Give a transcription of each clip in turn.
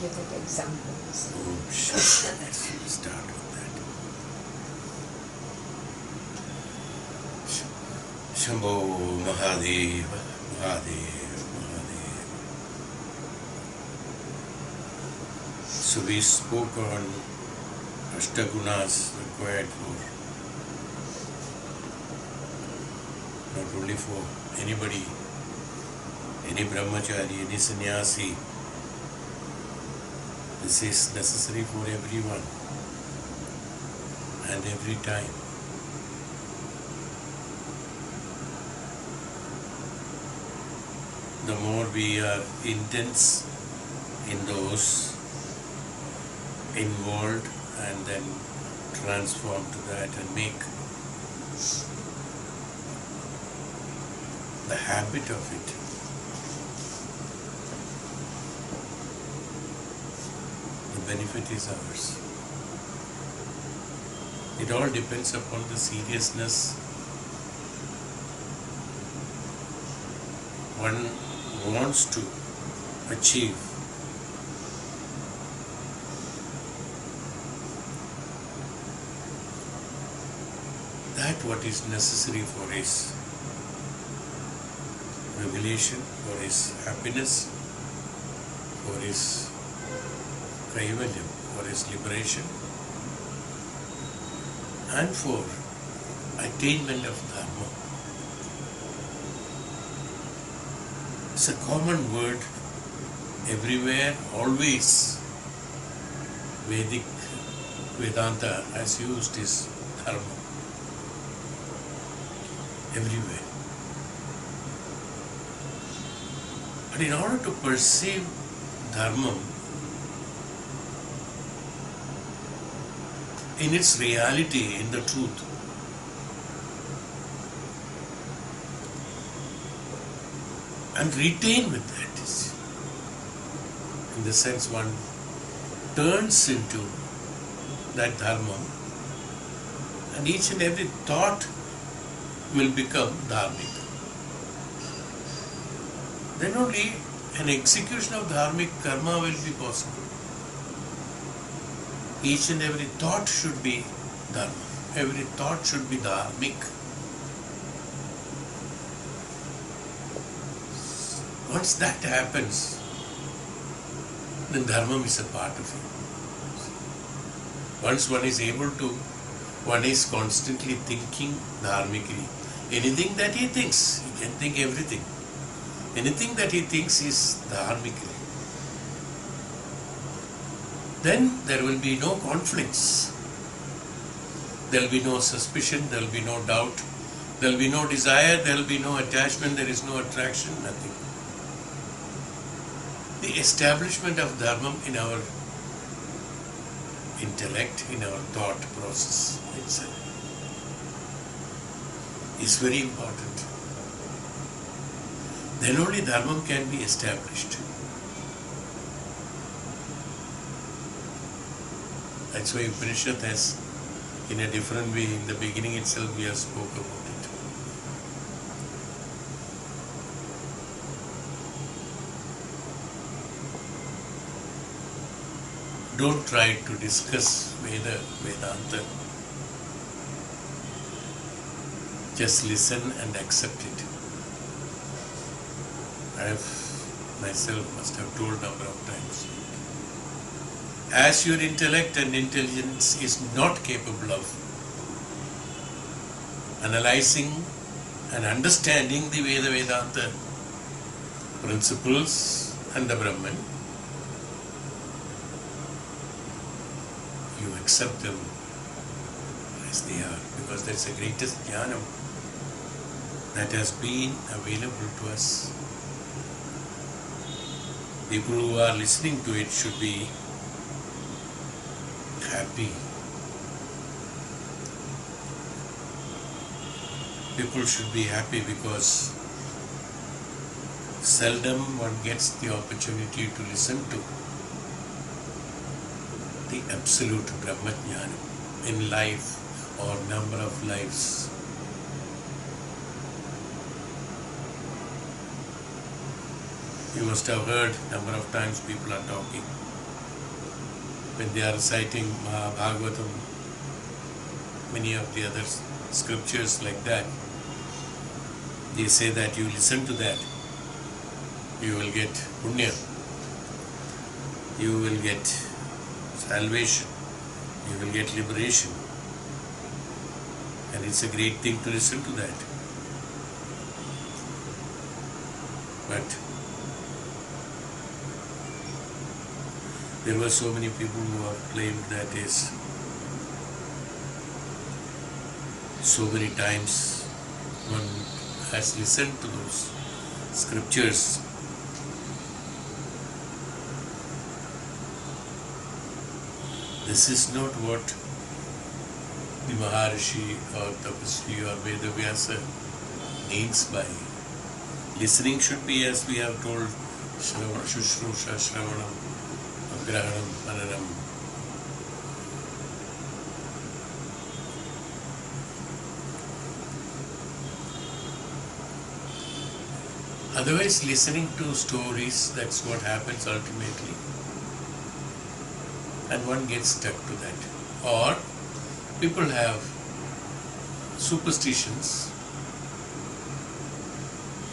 give it examples. Oh, sure. Let's start with that. Shambho Mahadev, Mahadev, Mahadev. So we spoke on Ashtagunas required for not only for anybody, any brahmachari, any sannyasi. This is necessary for everyone and every time. The more we are intense in those involved and then transform to that and make the habit of it, the benefit is ours. It all depends upon the seriousness one wants to achieve. That what is necessary for his revelation, for his happiness, for his kaivalyam, for his liberation, and for attainment of dharma. It's a common word everywhere, always. Vedic Vedanta has used is dharma. Everywhere. But in order to perceive dharma in its reality, in the truth, and retain with that, in the sense one turns into that dharma, and each and every thought will become dharmic. Then only an execution of dharmic karma will be possible. Each and every thought should be dharma. Every thought should be dharmic. Once that happens, then dharma is a part of it. Once one is able to, one is constantly thinking dharmically. Anything that he thinks, he can think everything. Anything that he thinks is dharmically. Then there will be no conflicts. There will be no suspicion, there will be no doubt, there will be no desire, there will be no attachment, there is no attraction, nothing. The establishment of dharma in our intellect, in our thought process itself is very important. Then only dharma can be established. That's why Upanishad has, in a different way, in the beginning itself we have spoke about it. Don't try to discuss Vedanta. Just listen and accept it. I have myself must have told number of times. As your intellect and intelligence is not capable of analyzing and understanding the Vedanta principles and the Brahman, you accept them as they are, because that's the greatest jnanam that has been available to us. People who are listening to it should be happy. People should be happy because seldom one gets the opportunity to listen to the absolute Brahmajnana in life or number of lives. You must have heard number of times people are talking. when they are reciting Bhagavatam, many of the other scriptures like that, they say that you listen to that, you will get punya, you will get salvation, you will get liberation. And it's a great thing to listen to that. But there were so many people who have claimed that is so many times one has listened to those scriptures. This is not what the Maharishi or Tapasvi or Vedavyasa means by listening. Should be, as we have told, Shushrusha, Shravanam, Grahanam, Mananam. Otherwise, listening to stories, that's what happens ultimately. And one gets stuck to that. Or people have superstitions.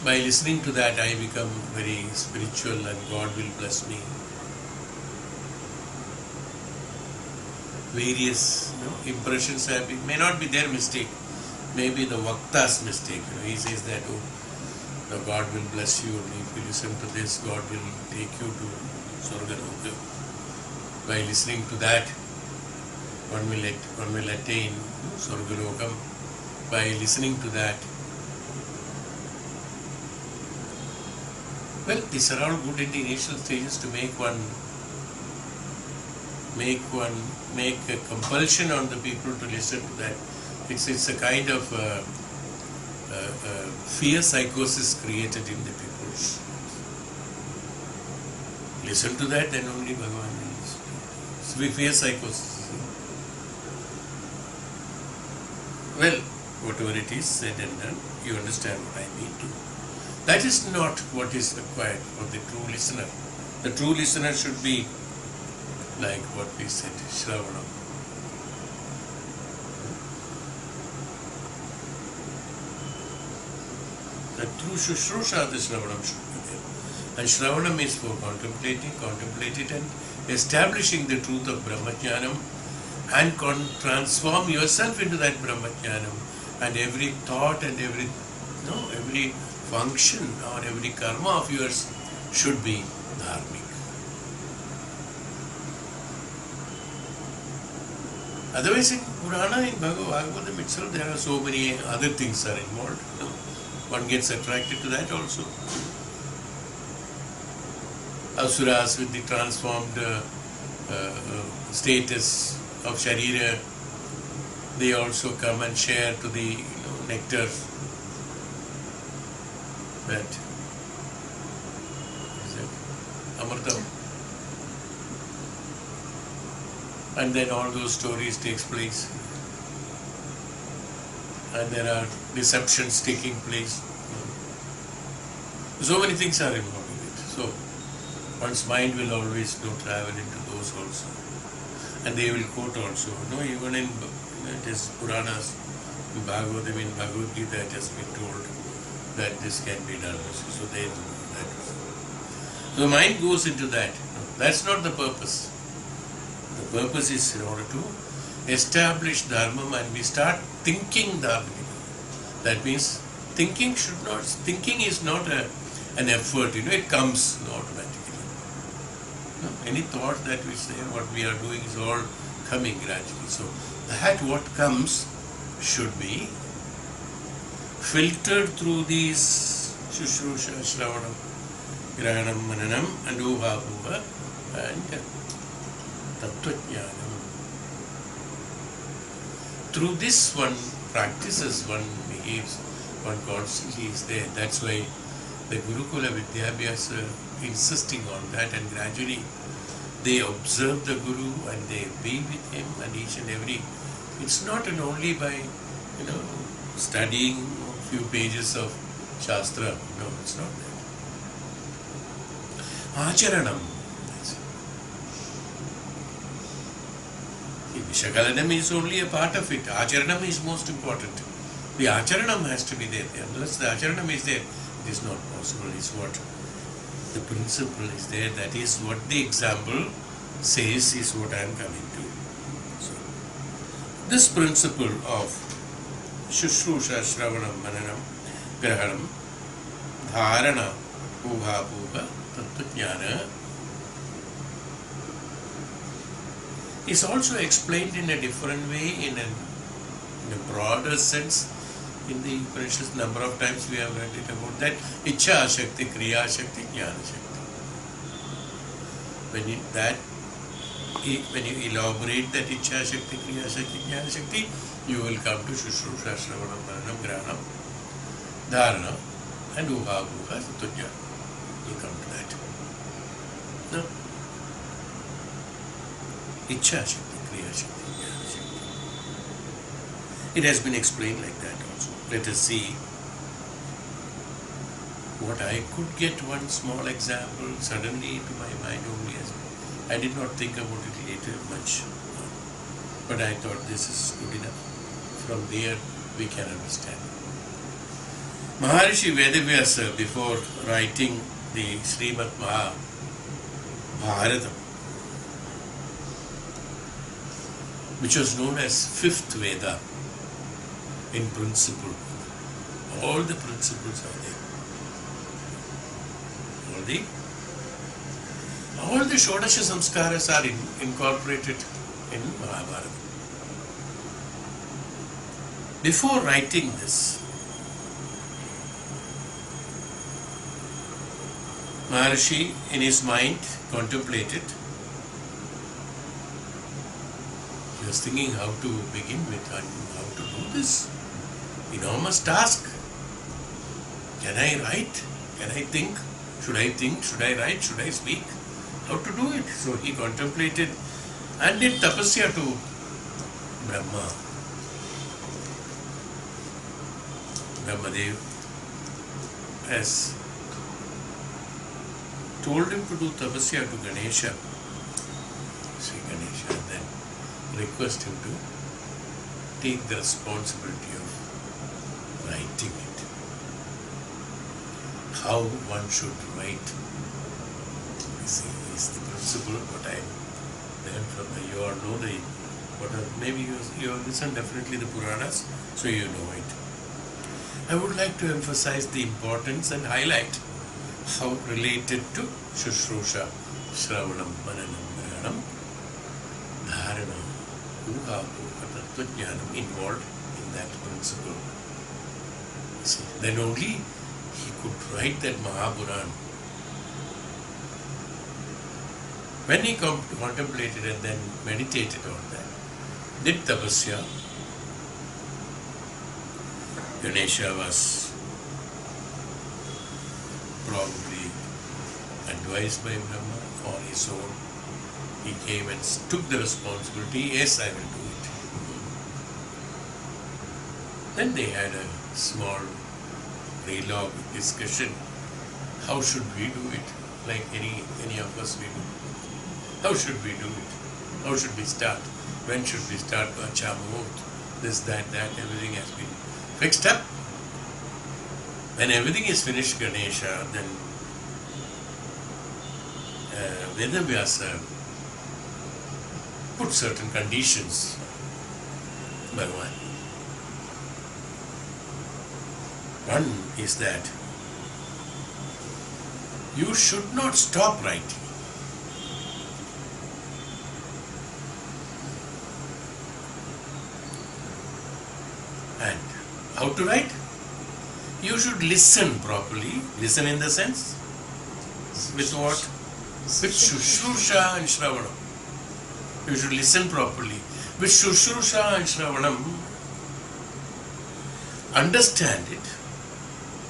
By listening to that, I become very spiritual and God will bless me. Various impressions have been, may not be their mistake, maybe the Vakta's mistake. He says that, God will bless you, and if you listen to this, God will take you to Swargaloka. By listening to that, one will attain Swargalokam. By listening to that, well, these are all good in the initial stages to make a compulsion on the people to listen to that. It's a kind of fear psychosis created in the people. Listen to that, then only Bhagavan will listen. It's fear psychosis. Well, whatever it is said and done, you understand what I mean too. That is not what is required for the true listener. The true listener should be like what we said, Shravanam. The true Shushrusha, the Shravanam should be there. And Shravanam is for contemplating and establishing the truth of Brahmajnanam and transform yourself into that Brahmajnanam. And every thought and every function or every karma of yours should be dharmic. Otherwise, in Purana, in Bhagavatam itself, there are so many other things are involved. One gets attracted to that also. Asuras with the transformed status of Sharira, they also come and share to the nectar that is it, Amritam. And then all those stories takes place. And there are deceptions taking place. So many things are involved in it. So one's mind will always travel into those also. And they will quote also. Even in it is Puranas, in Bhagavatam, in Bhagavad Gita, it has been told that this can be done. So they do that. So the mind goes into that. That's not the purpose. The purpose is in order to establish dharma, and we start thinking dharma. That means thinking is not an effort, it comes automatically. Any thought that we say, what we are doing is all coming gradually. So that what comes should be filtered through these Shushrusha, Shravanam, Grahanam, Mananam, and Uha and Tattvajnanam. Through this one practices, one behaves, one constantly is there. That's why the Gurukula Vidyabhyasa insisting on that, and gradually they observe the Guru and they be with him, and each and every. It's not only by studying a few pages of Shastra. No, it's not that. Acharanam. Vishakalanam is only a part of it. Acharanam is most important. The acharanam has to be there. Unless the acharanam is there, it is not possible. Is what the principle is there. That is what the example says is what I am coming to. So, this principle of Shushrusha, Shravanam, Mananam, Grahanam, Dharana, Uha, Puha, Tattva-jnana is also explained in a different way, in a broader sense. In the precious number of times we have read it about that Ichha Shakti, Kriya Shakti, Jnana Shakti. When you elaborate that Ichha Shakti, Kriya Shakti, Jnana Shakti, you will come to Shushrusha, Shravanam, Mananam, Grahanam, Dharana, and Uha, Guha, Tattva-jnana. You come to that. No? Ichha Shakti, Kriya Shakti, Jnana Shakti. It has been explained like that also. Let us see what I could get one small example suddenly into my mind only. As I did not think about it later much, but I thought this is good enough. From there we can understand. Maharishi Vedavyasa, before writing the Srimad Mahabharatam, which was known as fifth Veda in principle, all the principles are there. All the Shodasha Samskaras are incorporated in Mahabharata. Before writing this, Maharishi in his mind contemplated. He was thinking how to begin with and how to do this enormous task. Can I write? Can I think? Should I think? Should I write? Should I speak? How to do it? So he contemplated and did tapasya to Brahma. Brahmadev has told him to do tapasya to Ganesha, Sri Ganesha, and then request him to take the responsibility of writing it. How one should write, this is the principle what I learned from you all know maybe you have listened definitely the Puranas, so you know it. I would like to emphasize the importance and highlight how related to Shushrusha, Shravanam, Mananam, Grahanam, Dharana, Uha, Tattva-jnanam involved in that principle. See, then only he could write that Mahapuran. When he contemplated and then meditated on that, did tapasya, Ganesha was probably advised by Brahma or his own. He came and took the responsibility. Yes, I will do it. Then they had a small dialogue, discussion. How should we do it? Like any of us we do. How should we do it? How should we start? When should we start? Vacha, Muhurt, this, that, everything has been fixed up. When everything is finished, Ganesha, then Vedavyasa put certain conditions. Bhagavan. One is that you should not stop writing. And how to write? You should listen properly. Listen in the sense? With what? With Shushrusha and Shravanam. You should listen properly. With Shushrusha and Shravanam, understand it,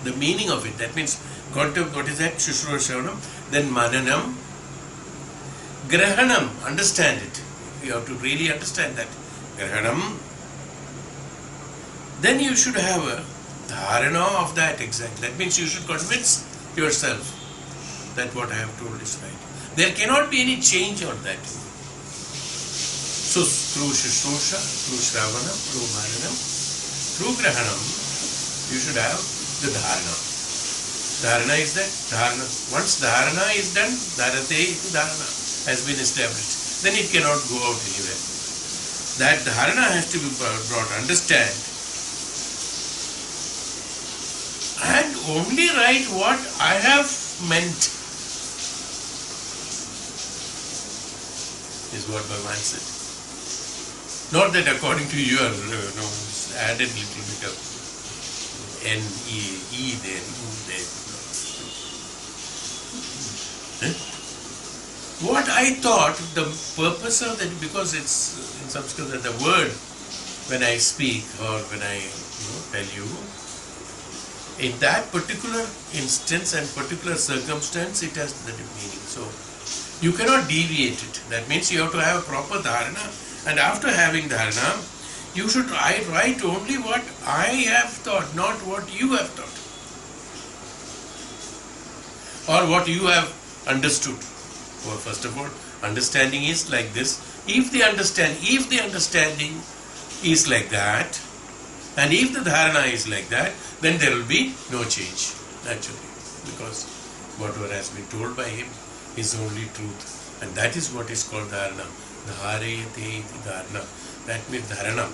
the meaning of it. That means, what is that? Shushrusha, Shravanam. Then Mananam. Grahanam, understand it. You have to really understand that. Grahanam. Then you should have a dharana of that exactly. That means you should convince yourself that what I have told is right. There cannot be any change on that. So through Shushusha, through Shravanam, through Maranam, through Grahanam, you should have the Dharana. Dharana is that. Dharana. Once Dharana is done, Dharate iti Dharana has been established. Then it cannot go out anywhere. That Dharana has to be brought. Understand. And only write what I have meant, is what Bhagavan said. Not that according to your, added little bit of N-E there, U there. What I thought, the purpose of that, because it's in Sanskrit, the word, when I speak or when I tell you, in that particular instance and particular circumstance, it has that meaning. So, you cannot deviate it. That means you have to have a proper dharana, and after having dharana, you should write only what I have thought, not what you have thought, or what you have understood. Well, first of all, understanding is like this. If the understanding is like that, and if the dharana is like that, then there will be no change, naturally, because whatever has been told by him is only truth, and that is what is called dharana. Dharete iti dharana. That means dharana.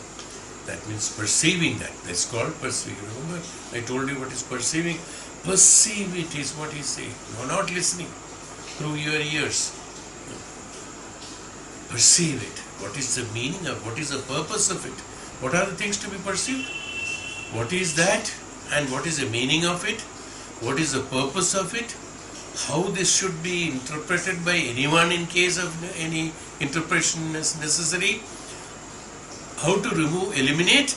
That means perceiving that. That's called perceiving. Remember, I told you what is perceiving. Perceive it is what he says. No, not listening through your ears. No. Perceive it. What is the meaning of? What is the purpose of it? What are the things to be perceived? What is that? And what is the meaning of it? What is the purpose of it? How this should be interpreted by anyone in case of any interpretation is necessary? How to eliminate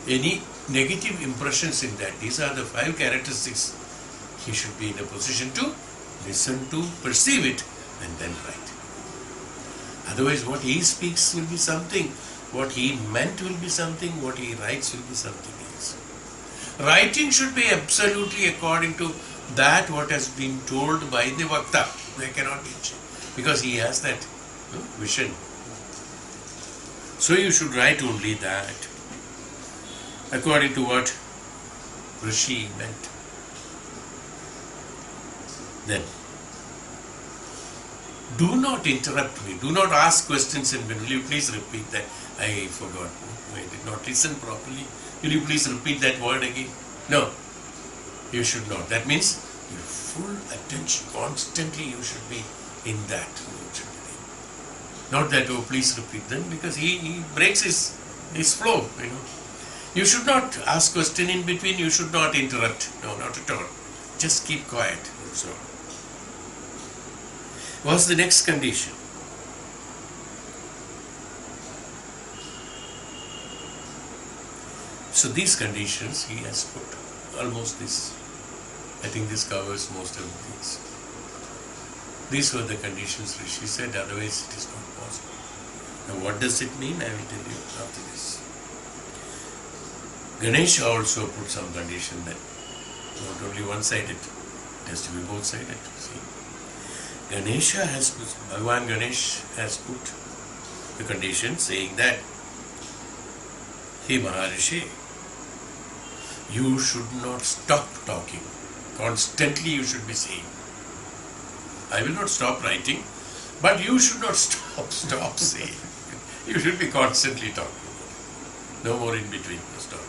any negative impressions in that. These are the 5 characteristics. He should be in a position to listen to, perceive it, and then write. Otherwise, what he speaks will be something, what he meant will be something, what he writes will be something else. Writing should be absolutely according to that what has been told by the Vakta. There cannot be change, because he has that vision. So you should write only that, according to what Rishi meant. Then, do not interrupt me, do not ask questions and will you please repeat that? I forgot, I did not listen properly. Will you please repeat that word again? No, you should not. That means your full attention, constantly you should be in that. Not that, oh please repeat them, because he breaks his flow, You should not ask question in between, you should not interrupt. No, not at all. Just keep quiet. So, what's the next condition? So these conditions he has put, almost this. I think this covers most of the things. These were the conditions Rishi said, otherwise it is not possible. Now what does it mean? I will tell you after this. Ganesha also put some condition that not only one-sided, it has to be both-sided. See, Bhagavan Ganesh has put the condition saying that, He Maharishi, you should not stop talking. Constantly you should be saying. I will not stop writing, but you should not stop saying. You should be constantly talking. No more in between. Stop.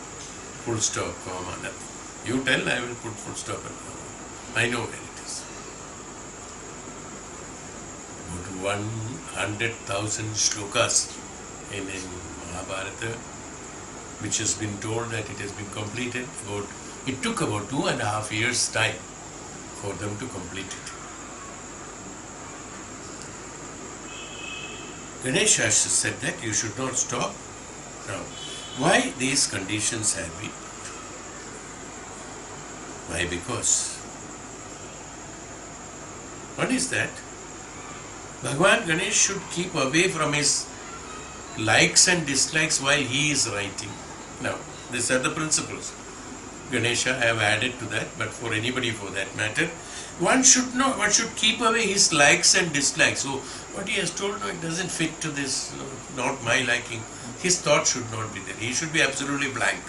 Full stop, comma, nothing. You tell, I will put full stop and comma. I know where it is. About 100,000 shlokas in Mahabharata, which has been told that it has been completed. It took about 2.5 years' time for them to complete it. Ganesha has said that you should not stop. Now, why these conditions have been? Why? Because what is that? Bhagavan Ganesh should keep away from his likes and dislikes while he is writing. Now, these are the principles. Ganesha, I have added to that, but for anybody for that matter, one should know, one should keep away his likes and dislikes. So what he has told, no, it doesn't fit to this, not my liking. His thought should not be there. He should be absolutely blank.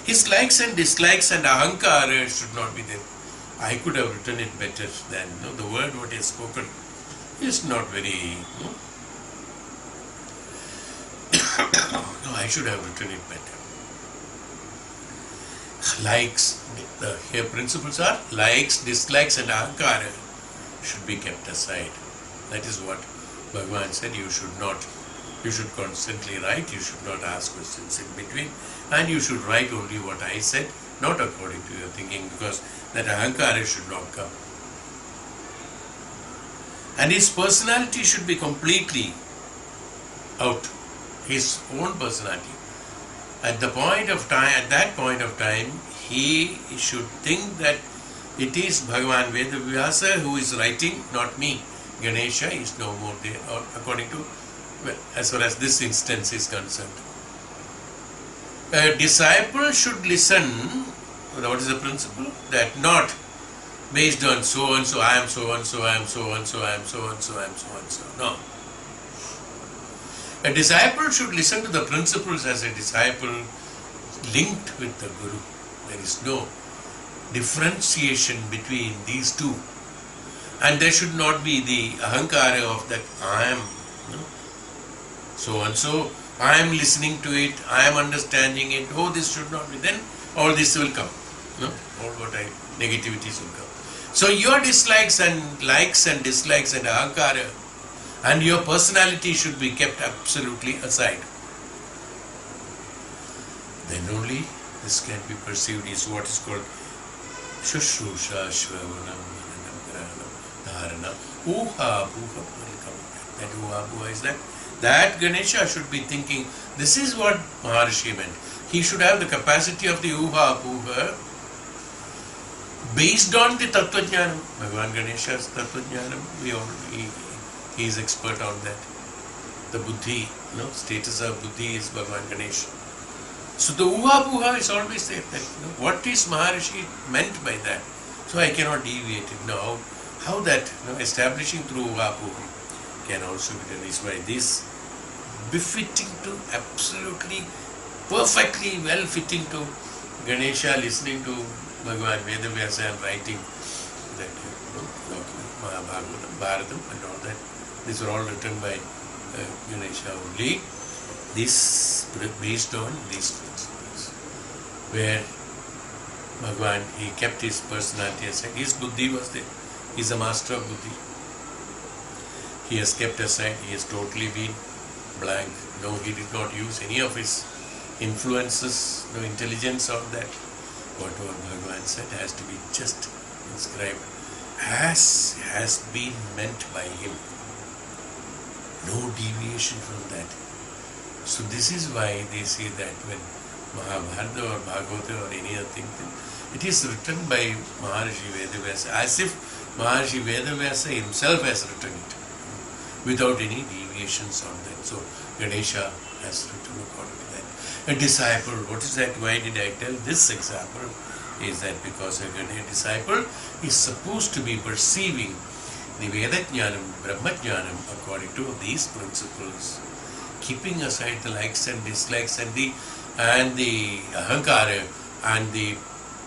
His likes and dislikes and ahankara should not be there. I could have written it better than, the word what he has spoken is not very, no, I should have written it better. Likes, here principles are likes, dislikes and ahankara should be kept aside. That is what Bhagavan said, you should not. You should constantly write, you should not ask questions in between, and you should write only what I said, not according to your thinking, because that ahankara should not come. And his personality should be completely out, his own personality. At that point of time, he should think that it is Bhagavan Vedavyasa who is writing, not me. Ganesha is no more there, or according to, well, as far as this instance is concerned. A disciple should listen, what is the principle? That not based on so and so, I am so and so, I am so and so, I am so and so, I am so and so. No. A disciple should listen to the principles as a disciple linked with the Guru. There is no differentiation between these two. And there should not be the ahankara of that I am so and so, I am listening to it, I am understanding it, oh this should not be, then all this will come. Negativities will come. So your dislikes and likes and dislikes and ahankara and your personality should be kept absolutely aside. Then only this can be perceived is what is called Shushrusha Shravanam Dharana Uha Buha Parikam. That Uha Buha is that. That Ganesha should be thinking, this is what Maharshi meant. He should have the capacity of the Uha Buha based on the Tattva Jnanam. Bhagavan Ganesha's Tattva Jnanam, he is expert on that. The Buddhi, status of Buddhi is Bhagavan Ganesha. So the Uha Buha is always there. That, what is Maharishi meant by that? So I cannot deviate it now. How that establishing through Uha Buha can also be done is by this befitting to, absolutely, perfectly well fitting to Ganesha, listening to Bhagavan Vedavyasa and writing that Mahabhagavatam, Bharatam and all that. These are all written by Ganesha only. This based on these principles, where Bhagavan, he kept his personality aside. His buddhi was there. He is a master of buddhi. He has kept aside. He has totally been blank. No, he did not use any of his influences, no intelligence on that. Whatever Bhagavan said has to be just inscribed as has been meant by him. No deviation from that. So this is why they say that when Mahabharata or Bhagavata or any other thing, it is written by Maharishi Vedavyasa as if Maharishi Vedavyasa himself has written it without any deviations on that. So Ganesha has written according to that. A disciple, what is that? Why did I tell this example? Is that because a disciple is supposed to be perceiving the Vedajnanam, Brahmajnanam according to these principles, keeping aside the likes and dislikes and the ahankara and the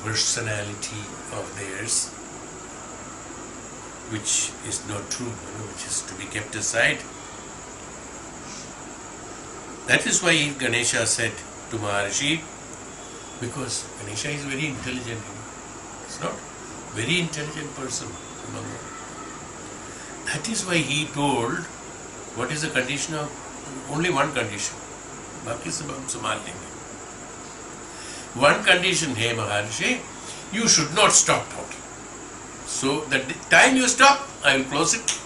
personality of theirs, which is not true, which is to be kept aside. That is why Ganesha said to Maharishi, because Ganesha is very intelligent. It's not very intelligent person. That is why he told, what is the condition of, only one condition. Baki sabam samalni. One condition, hey Maharishi, you should not stop talking. So the time you stop, I will close it.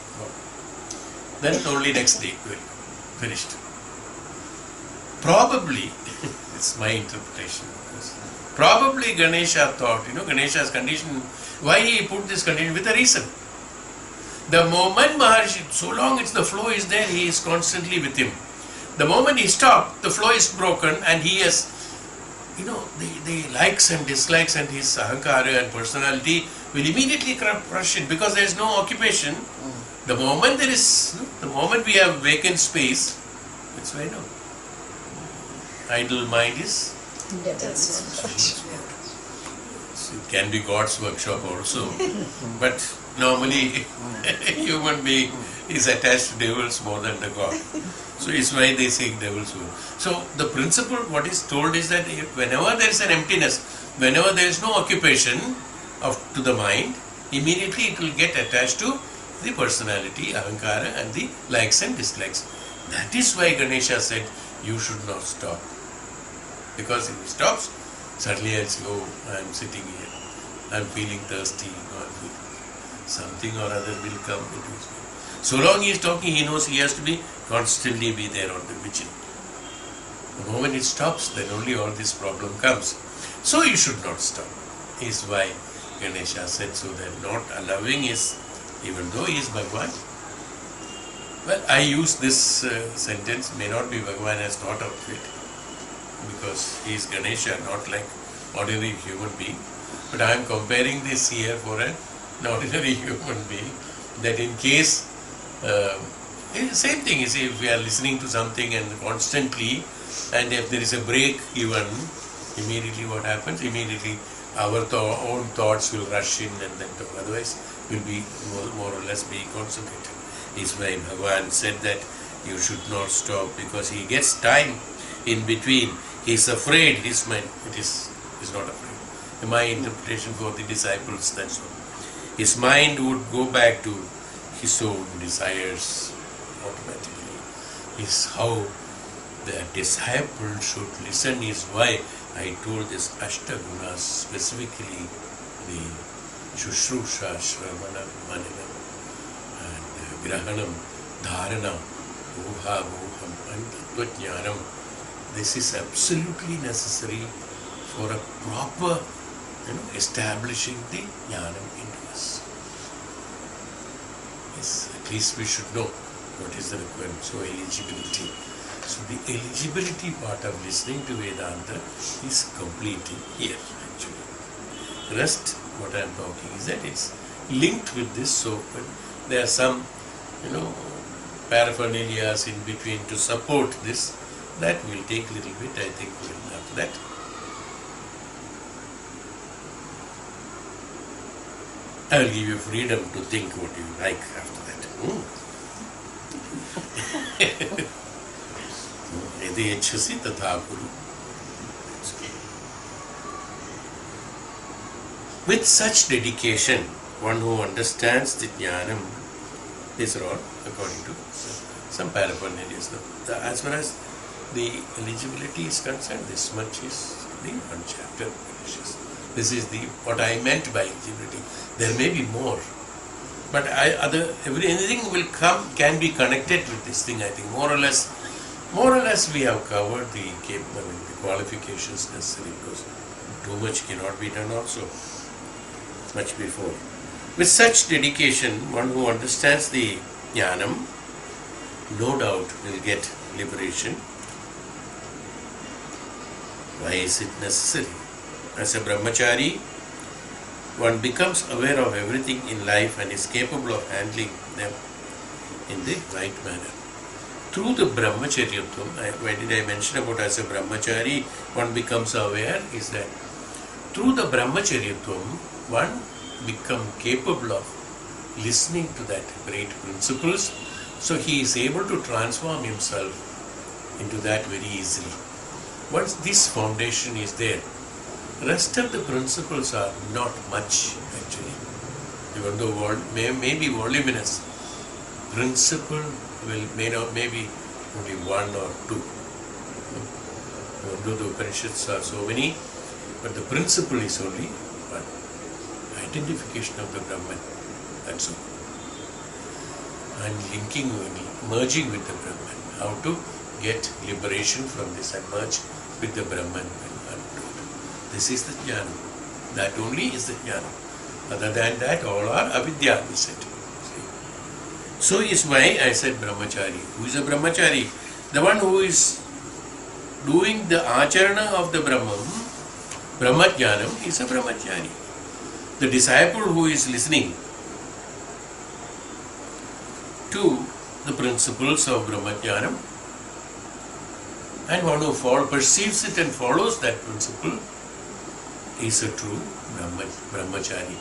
Then only next day we will finished. Probably, it's my interpretation. Probably Ganesha thought, Ganesha's condition, why he put this condition with a reason. The moment Maharishi, so long as the flow is there, he is constantly with him. The moment he stopped, the flow is broken and he has the likes and dislikes and his ahankara and personality will immediately crush it, because there is no occupation. The moment we have vacant space, it's why no. Idle mind is, it can be God's workshop also, but normally human being is attached to devils more than the God. So it's why they say devil's work. So the principle, what is told is that whenever there is an emptiness, whenever there is no occupation to the mind, immediately it will get attached to the personality, ahankara, and the likes and dislikes. That is why Ganesha said, you should not stop. Because if he stops, suddenly I'll say, oh, I'm sitting here, I'm feeling thirsty, something or other will come into his mind. So long he is talking, he knows he has to be constantly be there on the vigil. The moment it stops, then only all this problem comes. So you should not stop. Is why Ganesha said so, that not allowing is, even though he is Bhagavan. Well, I use this sentence, may not be Bhagavan has thought of it, because he is Ganesha, not like ordinary human being. But I am comparing this here for an ordinary human being, that in case, same thing is, if we are listening to something and constantly, and if there is a break given, immediately what happens? Immediately our own thoughts will rush in and then talk. Otherwise will be more or less be concentrated. Is why Bhagavan said that you should not stop, because he gets time in between. He is afraid, his mind, is not afraid. In my interpretation for the disciples, that's all. His mind would go back to his own desires automatically. Is how the disciple should listen, is why I told this Ashtagunas, specifically the Shushrusha, Shravana, Mananam, and Grahanam, Dharana, Uha, Voham, and Tattvajnanam. This is absolutely necessary for a proper, establishing the Jnanam into us. Yes, at least we should know what is the requirement. So eligibility. So the eligibility part of listening to Vedanta is completed here actually. The rest, what I am talking is that it's linked with this, so there are some, paraphernalias in between to support this. That will take a little bit, I think, after that. I will give you freedom to think what you like after that. Yadi echasi tatha kuru. With such dedication, one who understands the jnanam, these are all according to some paraphernalias. As far as the eligibility is concerned, this much is the one chapter finishes. This is what I meant by eligibility. There may be more, but anything can be connected with this thing. I think more or less we have covered the qualifications necessary, because too much cannot be done also much before. With such dedication, one who understands the jnanam, no doubt will get liberation. Why is it necessary? As a brahmachari, one becomes aware of everything in life and is capable of handling them in the right manner. Through the brahmacharyatvam, why did I mention about as a brahmachari, one becomes aware, is that through the brahmacharyatvam, one becomes capable of listening to that great principles, so he is able to transform himself into that very easily. Once this foundation is there, rest of the principles are not much actually. Even though may be voluminous, principle may be only one or two. Even though the Upanishads are so many, but the principle is only one. Identification of the Brahman, that's all. And merging with the Brahman. How to get liberation from this and merge with the Brahman. This is the jnana. That only is the jnana. Other than that, all are avidya, we said. So is why I said brahmachari. Who is a brahmachari? The one who is doing the acharana of the Brahman Brahmajnanam is a brahmachari. The disciple who is listening to the principles of brahmajnanam and one who perceives it and follows that principle is a true brahmachari.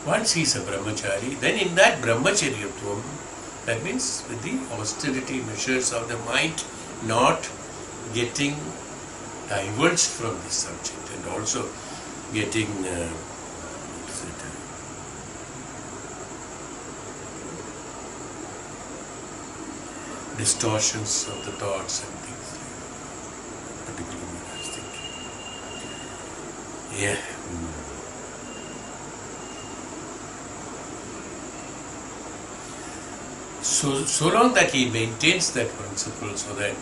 Once he is a brahmachari, then in that brahmacharyatvam, that means with the austerity measures of the mind not getting diverged from this subject and also getting distortions of the thoughts and things like that, particularly when I was thinking. Yeah. So long that he maintains that principle, so that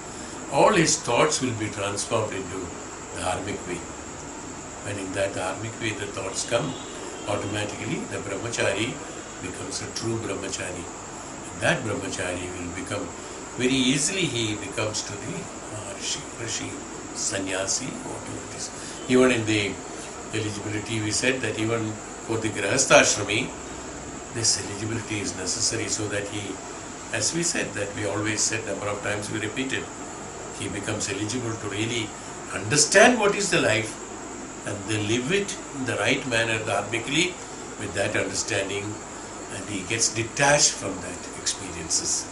all his thoughts will be transformed into the dharmic way. When in that dharmic way the thoughts come, automatically the brahmachari becomes a true brahmachari. And that brahmachari will become, very easily he becomes to the rishi, sannyasi, whatever it is. Even in the eligibility we said that even for the grahastha-ashrami, this eligibility is necessary so that he, as we said, that we always said, number of times we repeated, he becomes eligible to really understand what is the life and they live it in the right manner, dharmically, with that understanding, and he gets detached from that experiences.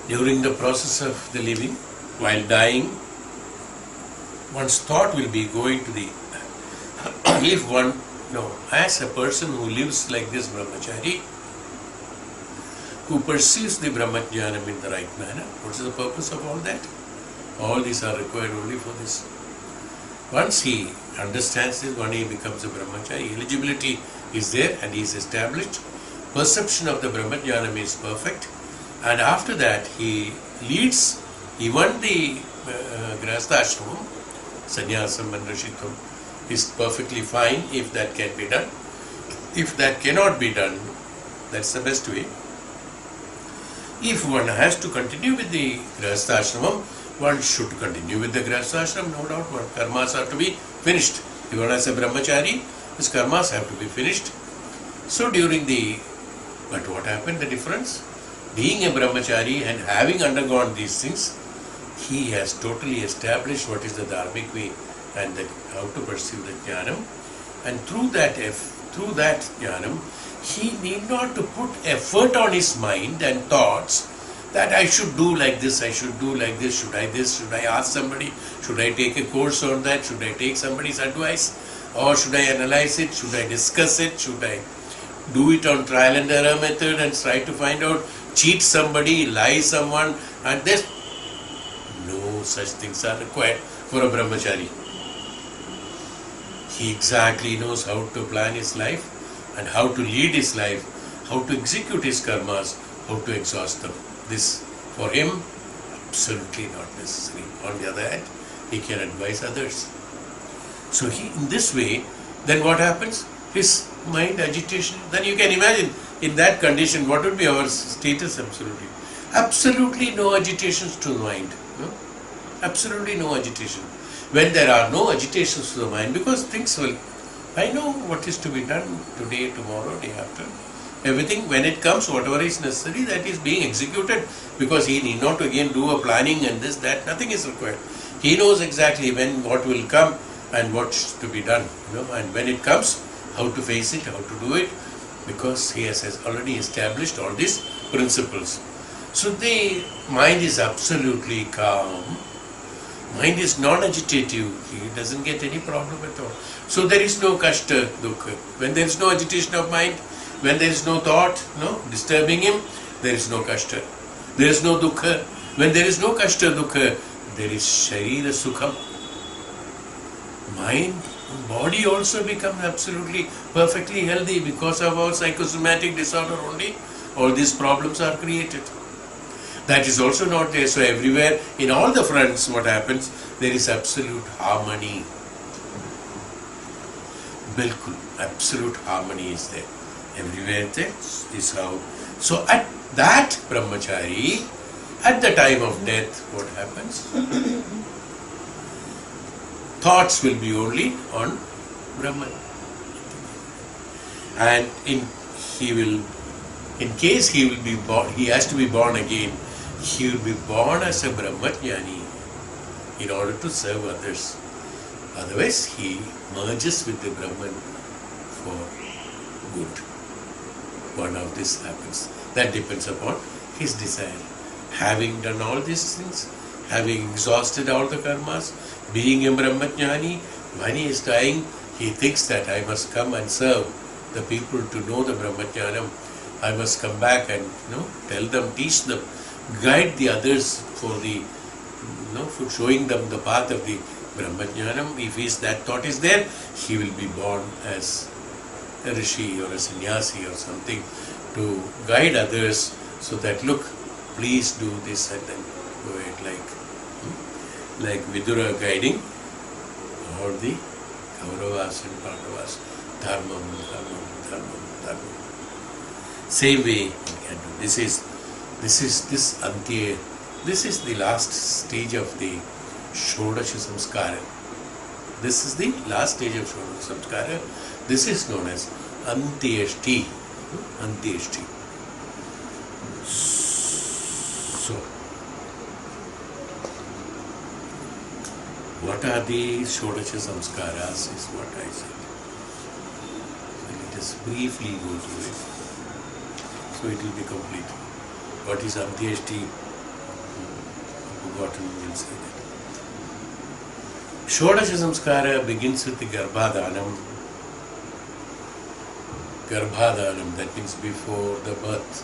During the process of the living, while dying, one's thought will be going to the, if one, as a person who lives like this brahmachari, who perceives the brahmajnanam in the right manner, what is the purpose of all that? All these are required only for this. Once he understands this, when he becomes a brahmachari, eligibility is there and he is established, perception of the brahmajnanam is perfect, and after that he leads even the grahastha-ashramam, sannyasam and rishitvam is perfectly fine if that can be done. If that cannot be done, that's the best way. If one has to continue with the grahastha-ashramam, one should continue with the grahastha-ashram, no doubt. One karmas are to be finished. If one has a brahmachari, his karmas have to be finished. So but what happened, the difference? Being a brahmachari and having undergone these things, he has totally established what is the dharmic way and how to perceive the jnanam. And through that jnanam, he need not to put effort on his mind and thoughts that I should do like this, I should do like this, should I ask somebody, should I take a course on that, should I take somebody's advice, or should I analyze it, should I discuss it, should I do it on trial and error method and try to find out, cheat somebody, lie someone, and this. No such things are required for a brahmachari. He exactly knows how to plan his life and how to lead his life, how to execute his karmas, how to exhaust them. This, for him, absolutely not necessary. On the other hand, he can advise others. So in this way, then what happens? His mind agitation, then you can imagine in that condition what would be our status. Absolutely no agitations to the mind. No? Absolutely no agitation. When there are no agitations to the mind, because things will, I know what is to be done today, tomorrow, day after. Everything, when it comes, whatever is necessary, that is being executed, because he need not again do a planning and this, that, nothing is required. He knows exactly when what will come and what's to be done, and when it comes, how to face it, how to do it, because he has already established all these principles. So the mind is absolutely calm. Mind is non-agitative. He doesn't get any problem at all. So there is no kashta, dukkha. When there is no agitation of mind, when there is no thought, disturbing him, there is no kashta. There is no dukkha. When there is no kashta, dukkha, there is sharira sukham. Mind, body also becomes absolutely perfectly healthy because of our psychosomatic disorder only. All these problems are created. That is also not there. So everywhere, in all the fronts, what happens? There is absolute harmony. Bilkul, absolute harmony is there. Everywhere there is how. So at that brahmachari, at the time of death, what happens? Thoughts will be only on Brahman. And in case he will be born, he has to be born again. He will be born as a Brahmajnani in order to serve others. Otherwise, he merges with the Brahman for good. One of this happens. That depends upon his desire. Having done all these things, having exhausted all the karmas, being a Brahmajnani, when he is dying, he thinks that I must come and serve the people to know the Brahmajnanam. I must come back and tell them, teach them, guide the others for the for showing them the path of the Brahmajnanam. If that thought is there, he will be born as a rishi or a sannyasi or something to guide others, so that look, please do this and then do it, like Vidura guiding all the Kauravas and Pandavas. Dharmam, dharmam, dharmam, dharmam. Same way we can do. This is Antya. This is the last stage of the Shodasha Samskara. This is the last stage of Shodasha Samskara. This is known as Antyeshti. Antyeshti. So, what are the Shodasha Samskaras is what I said. Let us briefly go through it, so it will be complete. What is Antyeshti? Forgotten, we will say that. Shodasha Samskara begins with the Garbhadanam. Garbhadanam, that means before the birth.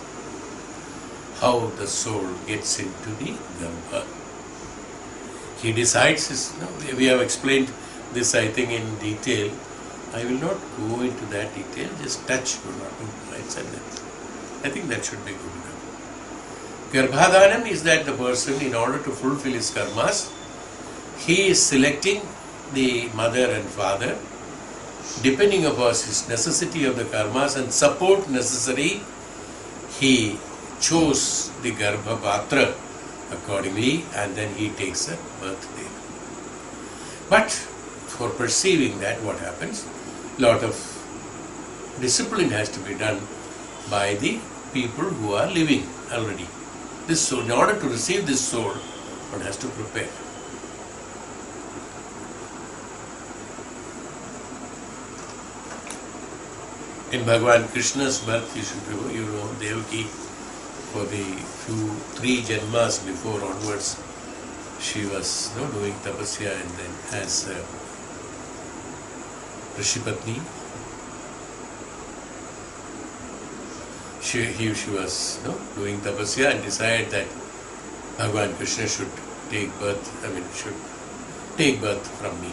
How the soul gets into the Garbha. He decides, we have explained this I think in detail. I will not go into that detail, just touch one or two points and then I think that should be good enough. Garbhadanam is that the person, in order to fulfill his karmas, he is selecting the mother and father depending upon his necessity of the karmas and support necessary. He chose the Garbha Patra accordingly and then he takes a birth there. But for perceiving that, what happens? Lot of discipline has to be done by the people who are living already. This soul, in order to receive this soul, one has to prepare. In Bhagavan Krishna's birth, you should know, Devaki, for the 3 janmas before onwards, she was doing tapasya and then as Rishipatni. She was doing tapasya and decided that Bhagavan Krishna should take birth, should take birth from me.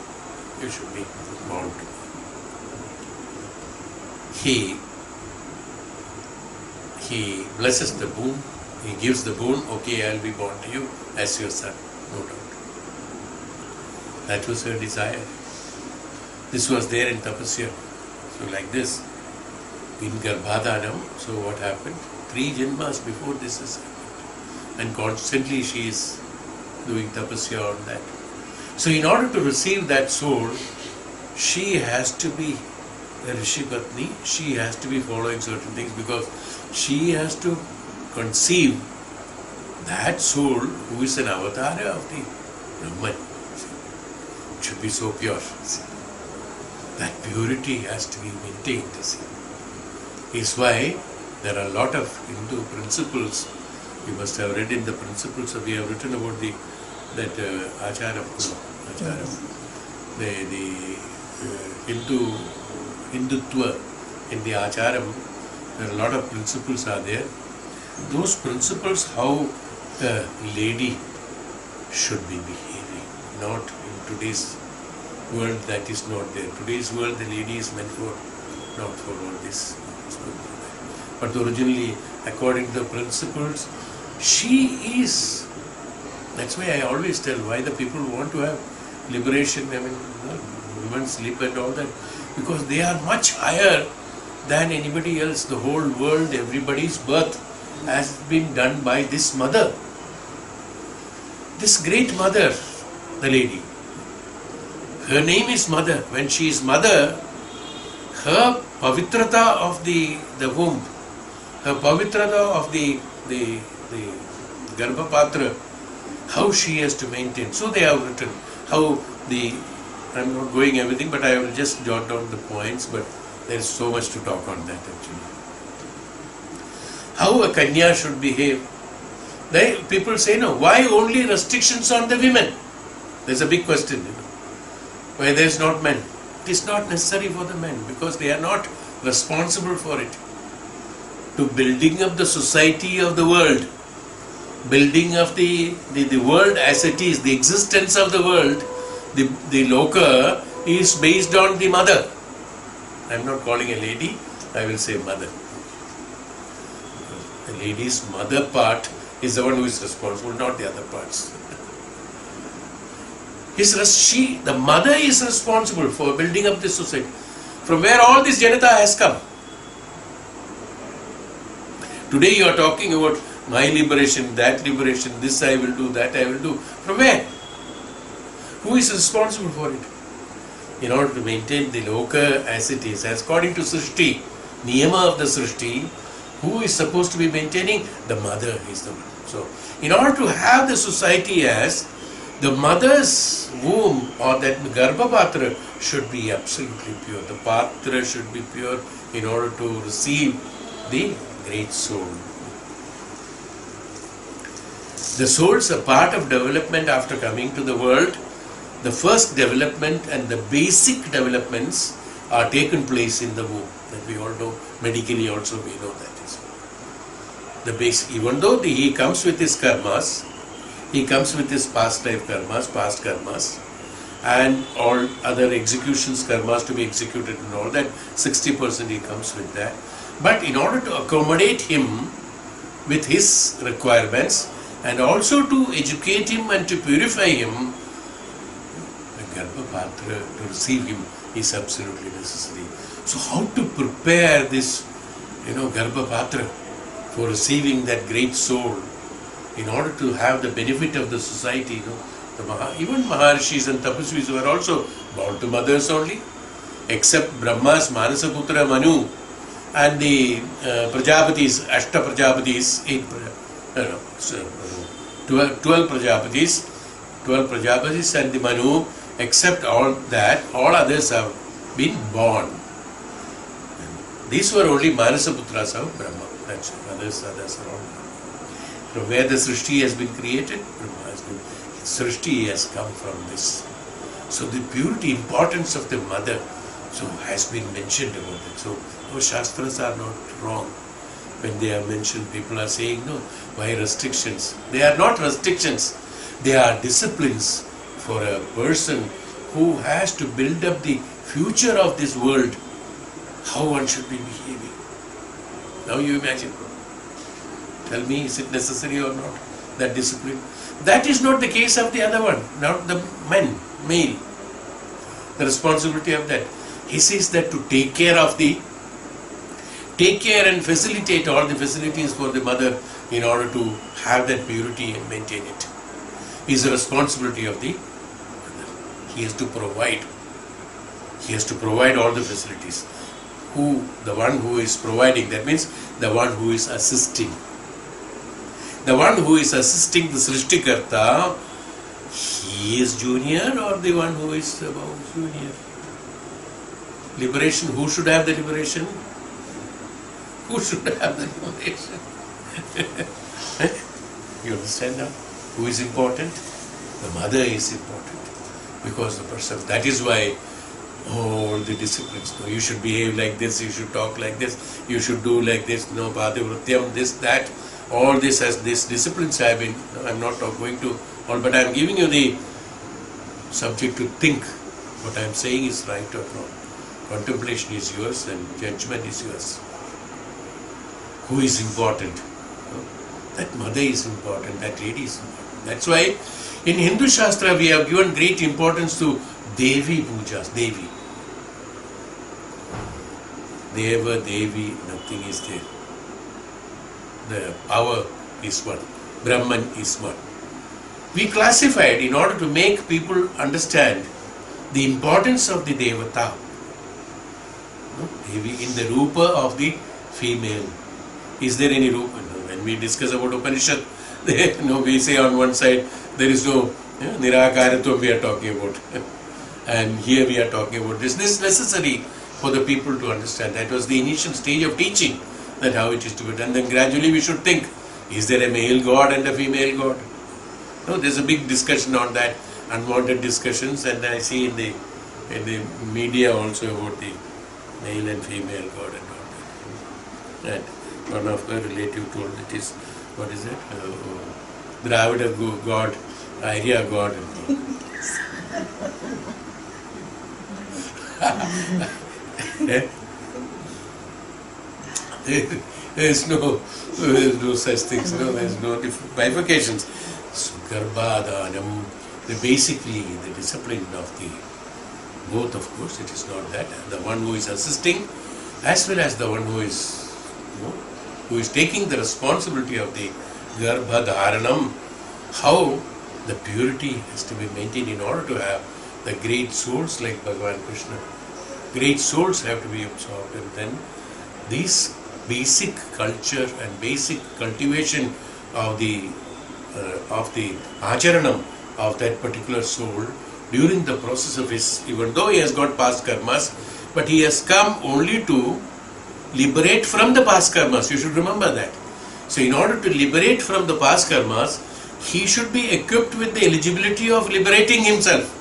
You should be born to me. He blesses the boon, he gives the boon, okay, I'll be born to you as your son, no doubt. That was her desire. This was there in tapasya. So like this, in Garbhadanam, so what happened? 3 janmas before this has happened. And constantly she is doing tapasya on that. So in order to receive that soul, she has to be a Rishipatni, she has to be following certain things because she has to conceive that soul who is an avatar of the Brahman. It should be so pure. That purity has to be maintained. Is why there are a lot of Hindu principles. You must have read in the principles, we have written about that Acharam, the Hindutva in the Acharam. There are a lot of principles are there. Those principles, how the lady should be behaving, not in today's world that is not there. Today's world, the lady is meant for, not for all this. But originally, according to the principles, She is. That's why I always tell why the people want to have liberation. I mean, women sleep and all that, because they are much higher than anybody else. The whole world, everybody's birth has been done by this mother. This great mother, the lady. Her name is Mother. When she is Mother, her pavitrata of the womb, her pavitrata of the Garbhapatra, how she has to maintain. So they have written how I'm not going everything, but I will just jot down the points, but there is so much to talk on that actually. How a Kanya should behave. People say, no, why only restrictions on the women? There's a big question, why there is not men. It is not necessary for the men, because they are not responsible for it. To building up the society of the world, building of the world as it is, the existence of the world, the loka is based on the mother. I am not calling a lady, I will say mother. The lady's mother part is the one who is responsible, not the other parts. The mother is responsible for building up this society. From where all this Janata has come. Today you are talking about my liberation, that liberation, this I will do, that I will do. From where? Who is responsible for it? In order to maintain the loka as it is, as according to Srishti, Niyama of the Srishti, who is supposed to be maintaining? The mother is the one. So, in order to have the society as the mother's womb or that Garbhapatra should be absolutely pure. The Patra should be pure in order to receive the great soul. The soul's a part of development after coming to the world. The first development and the basic developments are taken place in the womb. That we all know, medically also we know that is. The basic, even though he comes with his karmas, he comes with his past life karmas, past karmas, and all other executions, karmas to be executed and all that, 60% he comes with that. But in order to accommodate him with his requirements and also to educate him and to purify him, the Garbhapatra, to receive him, is absolutely necessary. So how to prepare this, Garbhapatra for receiving that great soul in order to have the benefit of the society, even Maharshis and Tapasvis were also born to mothers only, except Brahma's Manasaputra Manu and the Prajapatis, Ashta Prajapatis, 12 Prajapatis and the Manu, except all that, all others have been born. And these were only Manasaputras of Brahma. That's others are all. From where the Srishti has been created, Brahma has been. Srishti has come from this. So the purity, importance of the mother, so has been mentioned about it. So our Shastras are not wrong. When they are mentioned, people are saying, no, why restrictions? They are not restrictions. They are disciplines for a person who has to build up the future of this world, how one should be behaving. Now you imagine. Tell me, is it necessary or not, that discipline? That is not the case of the other one, not the male. The responsibility of that. He says that to take care and facilitate all the facilities for the mother in order to have that purity and maintain it is the responsibility of the mother. He has to provide. He has to provide all the facilities. The one who is providing, that means the one who is assisting. The one who is assisting the Srishtikarta, he is junior or the one who is above junior? Liberation, who should have the liberation? Who should have the liberation? You understand now? Who is important? The mother is important. Because the person, that is why all the disciplines, you should behave like this, you should talk like this, you should do like this, Bhadivrutyam, this, that. All this has these disciplines have been, I'm not going to all, but I'm giving you the subject to think. What I'm saying is right or wrong. Contemplation is yours and judgment is yours. Who is important? That mother is important, that lady is important. That's why in Hindu Shastra we have given great importance to Devi pujas, Devi. Deva, Devi, nothing is there. The power is one. Brahman is one. We classified in order to make people understand the importance of the Devata. Devi in the Rupa of the female. Is there any Rupa? No. When we discuss about Upanishad, we say on one side there is no Nirakaratva we are talking about. And here we are talking about this. This is necessary for the people to understand. That was the initial stage of teaching, that how it is to be done. Then gradually we should think, is there a male god and a female god? No, there's a big discussion on that, unwanted discussions, and I see in the media also about the male and female god and all that. And one of my relative told it is, what is it? Dravida god, Arya god. There is no such things, there is no bifurcations. So, Garbhadanam, basically the discipline of the both, of course, it is not that. The one who is assisting as well as the one who is taking the responsibility of the Garbhadharanam, how the purity has to be maintained in order to have the great souls like Bhagavan Krishna. Great souls have to be absorbed, and then these basic culture and basic cultivation of the acharanam of that particular soul during the process of his, even though he has got past karmas, but he has come only to liberate from the past karmas. You should remember that. So in order to liberate from the past karmas, he should be equipped with the eligibility of liberating himself.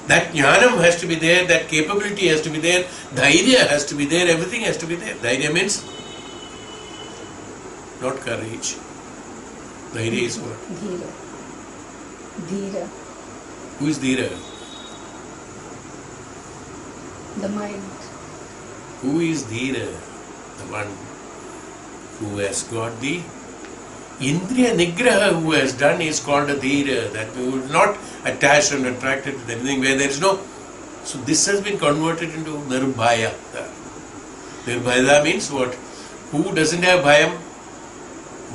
That jnanam has to be there, that capability has to be there, dhairya has to be there, everything has to be there. Dhairya means not courage. Dhairya is what? Dhira. Dhira. Who is Dhira? The mind. Who is Dhira? The one who has got the Indriya Nigraha, who has done, is called a Dhira. That who is not attached and attracted to anything where there is no. So this has been converted into Nirbhaya. Nirbhaya means what? Who doesn't have bhayam?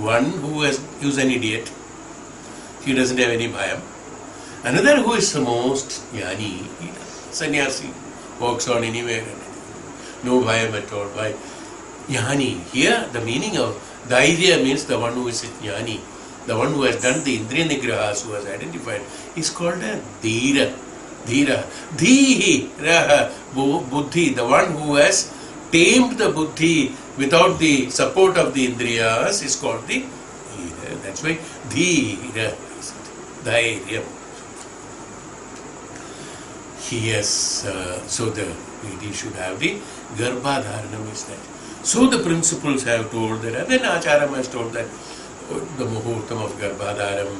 One who's an idiot. He doesn't have any bhayam. Another who is the most jnani, sannyasi, walks on anywhere, no bhayam at all. By jnani, here the meaning of dhairya means the one who is a jnani, the one who has done the indriya nigrahas, who has identified, is called a dhira. Dhira. Dhihi raha buddhi, the one who has tamed the buddhi without the support of the indriyas is called the dhira. That's why dhira is it. Dhairya. Yes, so the lady should have the Garbhadharanam is that. So the principles have told that, and then Acharam has told that the Muhurtam of Garbhadharam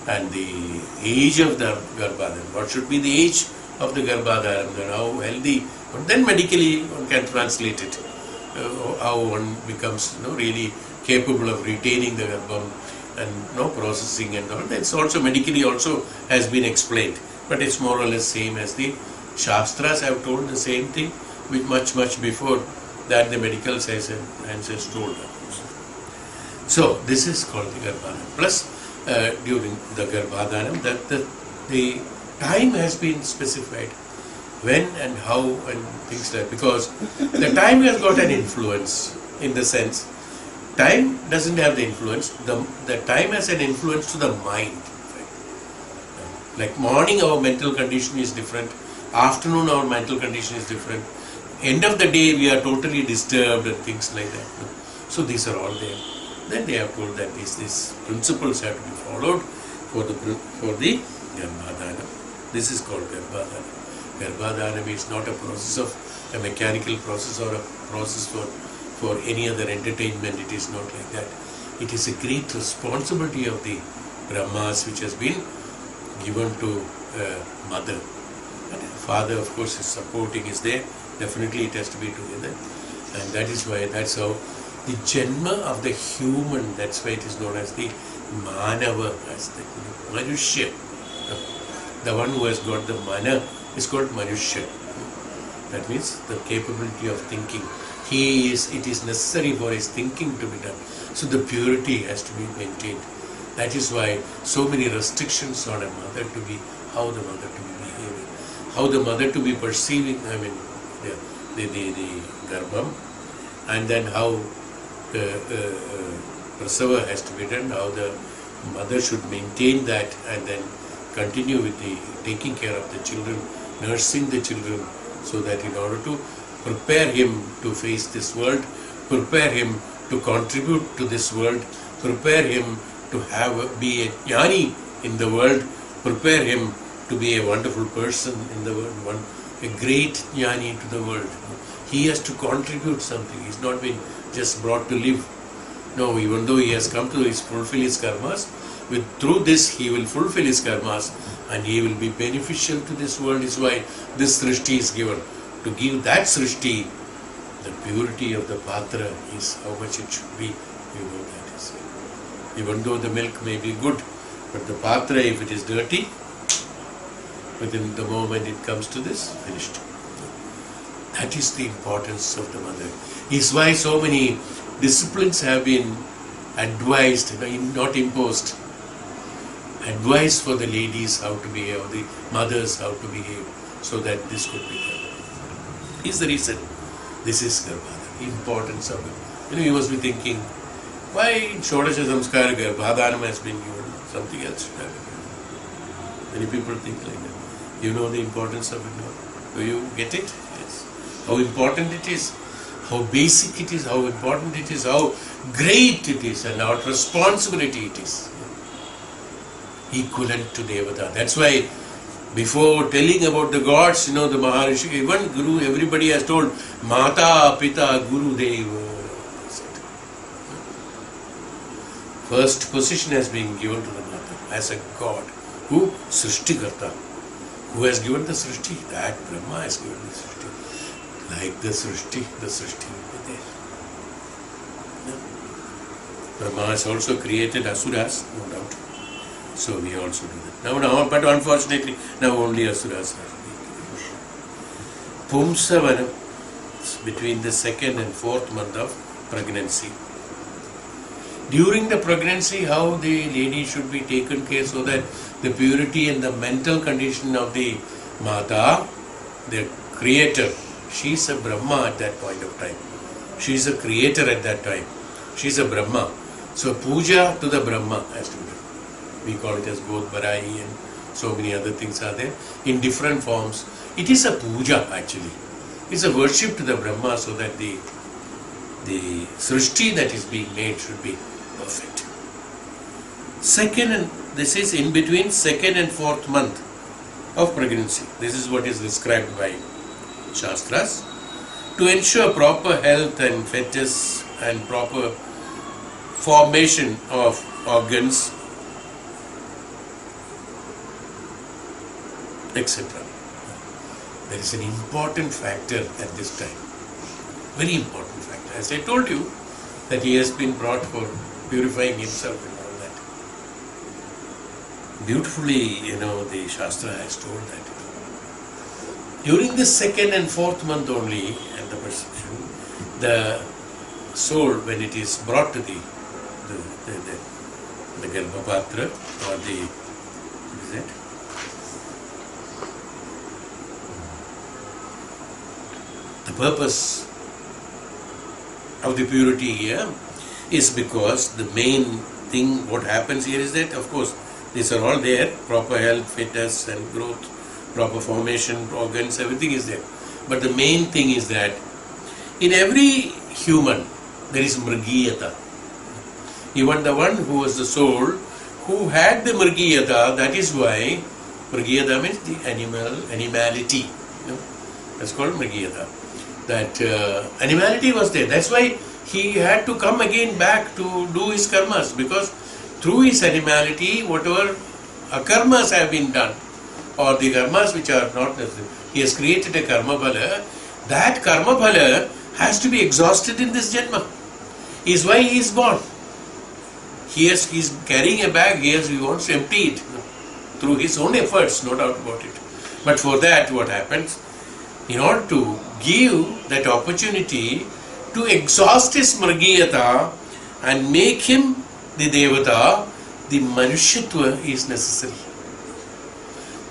and the age of the Garbhadharam. What should be the age of the Garbhadharam? Then how healthy, but then medically one can translate it. How one becomes really capable of retaining the Garbham and processing and all. That's also medically also has been explained. But it's more or less same as the Shastras have told the same thing, with much before that the medical science has told. So this is called the Garbhadhanam. Plus during the Garbhadhanam, that the time has been specified, when and how and things like that, because the time has got an influence in the sense, time doesn't have the influence, the time has an influence to the mind. Like morning our mental condition is different, afternoon our mental condition is different, end of the day we are totally disturbed and things like that. So these are all there. Then they have told that these principles have to be followed for the Garbhadhanam. This is called Garbhadhanam. Garbhadhanam is not a process of a mechanical process or a process for any other entertainment. It is not like that. It is a great responsibility of the Brahmas which has been given to mother. And father, of course, is supporting, is there. Definitely it has to be together. And that is why, that's how the Janma of the human, that's why it is known as the Manava, as the Manushya. The one who has got the Mana is called Manushya. That means the capability of thinking. It is necessary for his thinking to be done. So the purity has to be maintained. That is why so many restrictions on a mother to be, how the mother to be behaving, how the mother to be perceiving, the garbham, and then how prasava has to be done, how the mother should maintain that and then continue with the taking care of the children, nursing the children, so that in order to prepare him to face this world, prepare him to contribute to this world, prepare him to be a jnani in the world, prepare him to be a wonderful person in the world, a great jnani to the world. He has to contribute something. He's not been just brought to live. No, even though he has come to fulfill his karmas, through this he will fulfill his karmas and he will be beneficial to this world. Is why this srishti is given. To give that srishti, the purity of the patra is how much it should be. You know that is. Even though the milk may be good, but the patra, if it is dirty, within the moment it comes to this, finished. That is the importance of the mother. Is why so many disciplines have been advised, not imposed. Advice for the ladies how to behave, the mothers how to behave, so that this could be done. Is the reason. This is Garbhadana, the importance of it. You must be thinking, why in Shodasha Samskara Garbhadanam has been given, something else should have been given. Many people think like that. You know the importance of it now? Do you get it? Yes. How important it is, how basic it is, how important it is, how great it is, and what responsibility it is. Equivalent to Devata. That's why before telling about the gods, the Maharishi, even Guru, everybody has told Mata, Pita, Guru, Deva. First position has been given to the mother as a god. Who? Srishtikarta. Who has given the Srishti? That Brahma has given the Srishti. Like the Srishti will be there. Brahma has also created Asuras, no doubt. So we also do that. Now, but unfortunately, now only Asuras are. Pumsavanam, between the 2nd and 4th month of pregnancy. During the pregnancy, how the lady should be taken care so that the purity and the mental condition of the Mata, the creator, she is a Brahma at that point of time. She is a creator at that time. She is a Brahma. So puja to the Brahma has to be done. We call it as Godh Barai and so many other things are there in different forms. It is a puja actually. It's a worship to the Brahma so that the srishti that is being made should be perfect. This is in between 2nd and 4th month of pregnancy. This is what is described by Shastras. To ensure proper health and fetus and proper formation of organs, etc. There is an important factor at this time. Very important factor. As I told you, that he has been brought for purifying himself and all that. Beautifully, the Shastra has told that. During the 2nd and 4th month only, at the perception, the soul, when it is brought to the Garbhapatra or what is it? The purpose of the purity here is because the main thing, what happens here is that, of course, these are all there, proper health, fitness and growth, proper formation, organs, everything is there. But the main thing is that in every human, there is mrgiyata. Even the one who was the soul, who had the mrgiyata, that is why mrgiyata means the animality. That's called mrgiyata. That animality was there. That's why he had to come again back to do his karmas, because through his animality, whatever akarmas have been done, or the karmas which are not necessary, he has created a karma phala. That karma phala has to be exhausted in this janma. is why he is born. He is carrying a bag, he wants to empty it through his own efforts, no doubt about it. But for that, what happens? In order to give that opportunity to exhaust his Mrgiyata and make him the Devata, the Manushyatva is necessary.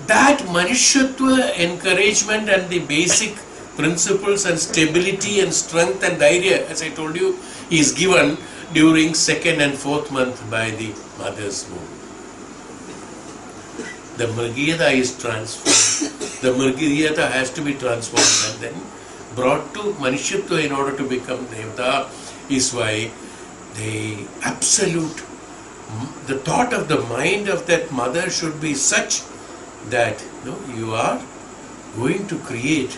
That Manushyatva encouragement and the basic principles and stability and strength and dhairya, as I told you, is given during 2nd and 4th month by the mother's womb. The Mrgiyata is transformed. The Mrgiyata has to be transformed and then brought to Manushyatva in order to become Devata, is why the absolute, the thought of the mind of that mother should be such that you are going to create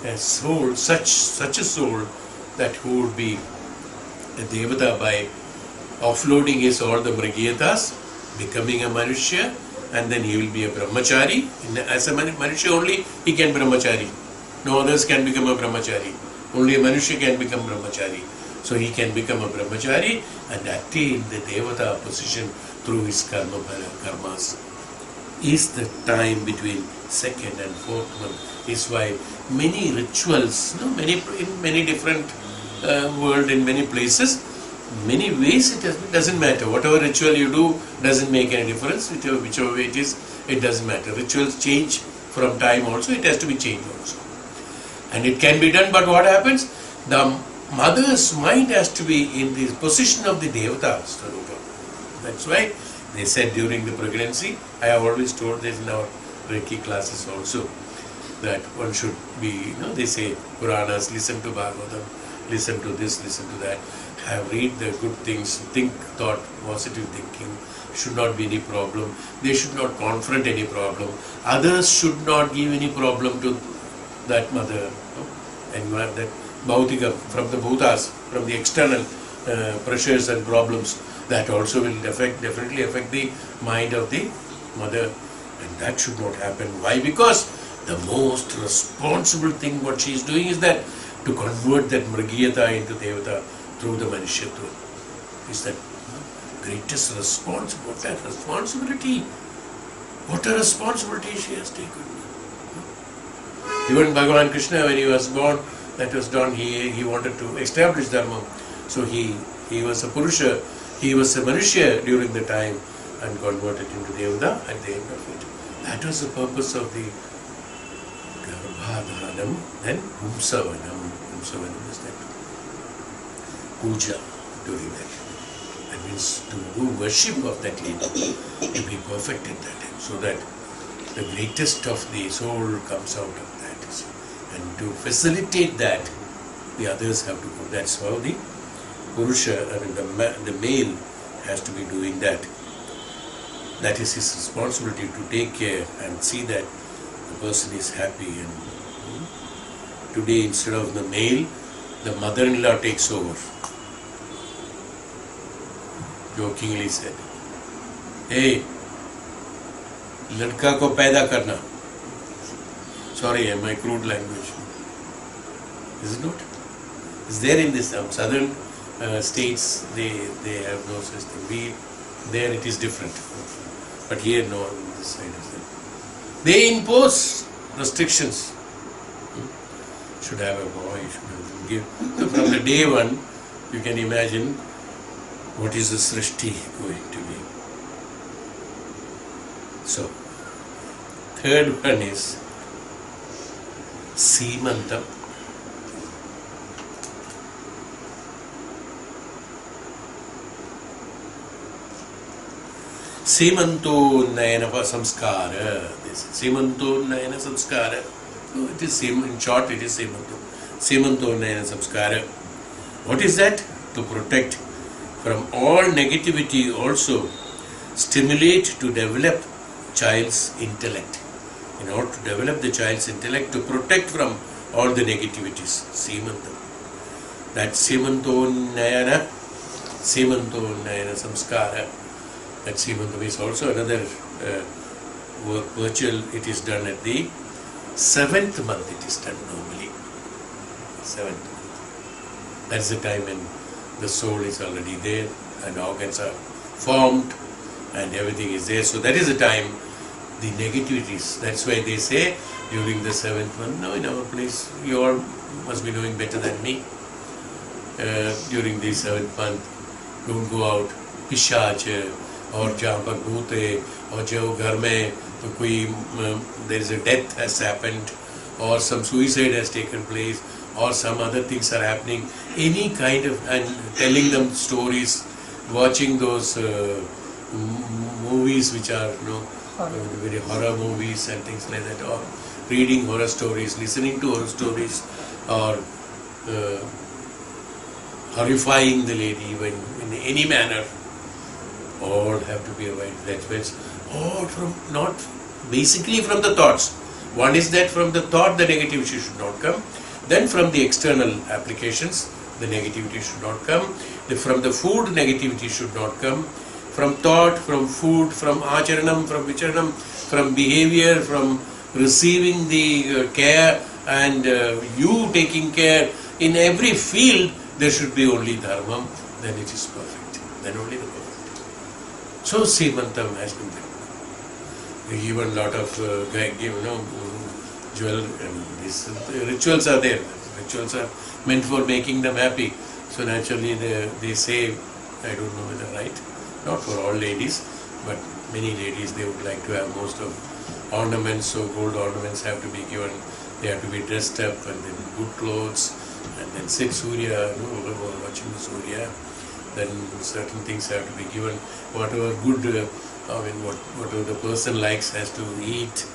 a soul, such a soul that who would be a Devata by offloading his all the Mrigiyatas, becoming a Manushya, and then he will be a Brahmachari. As a Manushya only he can Brahmachari. No others can become a Brahmachari. Only a Manushya can become Brahmachari. So he can become a Brahmachari and attain the Devata position through his karmas. Is the time between 2nd and 4th month. Is why many rituals, in many different world, in many places, many ways it doesn't matter. Whatever ritual you do doesn't make any difference. Whichever way it is, it doesn't matter. Rituals change from time also. It has to be changed also. And it can be done, but what happens? The mother's mind has to be in the position of the Devata Swarupa. That's why they said during the pregnancy, I have always told this in our Reiki classes also, that one should be, they say Puranas, listen to Bhagavatam, listen to this, listen to that, read the good things, think thought, positive thinking, should not be any problem. They should not confront any problem. Others should not give any problem to that mother. And that Bhautika, from the Bhutas, from the external pressures and problems, that also will definitely affect the mind of the mother. And that should not happen. Why? Because the most responsible thing what she is doing is that to convert that Mrgiyata into Devata through the Manushyatva. Is that greatest responsibility? What a responsibility she has taken. Even Bhagavan Krishna, when he was born, that was done, he wanted to establish Dharma. So he was a Purusha, he was a Manushya during the time and converted into Devata at the end of it. That was the purpose of the Garbhadhanam, then Humsavanam. Humsavanam is that puja during that. That means to do worship of that Leela, to be perfect in that time, so that the greatest of the soul comes out of that. And to facilitate that, the others have to go. That's how the Purusha, the male has to be doing that. That is his responsibility, to take care and see that the person is happy. And today, instead of the male, the mother-in-law takes over. Jokingly said, "Hey, ladka ko paida karna." Sorry, my crude language. Is it not? It's there in this southern states. They have no such thing. There it is different, but here no. On this side is that they impose restrictions. Should have a boy. Should have give. So from the day one, you can imagine what is the Srishti going to be. So, third one is Seemantam. Seemantonnayana samskara. Seemantonnayana samskara. It is in short, it is Seemantonnayana samskara. What is that? To protect from all negativity, also stimulate to develop child's intellect. In order to develop the child's intellect, to protect from all the negativities. Seemantam. That Seemantonnayana samskara. That Seemantam is also another work, virtual. It is done at the 7th month. It is done normally. 7th month. That is the time when the soul is already there and organs are formed and everything is there. So that is the time the negativities. That's why they say during the 7th month, no, in our place, you all must be knowing better than me. During the 7th month, don't go out, पिशाच और जहाँ पर भूत है और जो घर में तो कोई there is a death has happened or some suicide has taken place or some other things are happening, any kind of, and telling them stories, watching those movies which are very horror movies and things like that, or reading horror stories, listening to horror stories, or horrifying the lady even in any manner, all have to be avoided. That means all from, not basically from the thoughts. One is that from the thought the negativity should not come. Then from the external applications the negativity should not come. From the food negativity should not come. From thought, from food, from acharanam, from vicharanam, from behavior, from receiving the care and you taking care, in every field there should be only dharma, then it is perfect. Then only the perfect. So Simantam has been done. Even lot of jewel, these rituals are there. Rituals are meant for making them happy. So naturally they say, I don't know whether right, not for all ladies, but many ladies, they would like to have most of ornaments, so gold ornaments have to be given, they have to be dressed up and then good clothes, and then sit Surya, watching the Surya, then certain things have to be given, whatever good, whatever the person likes has to eat,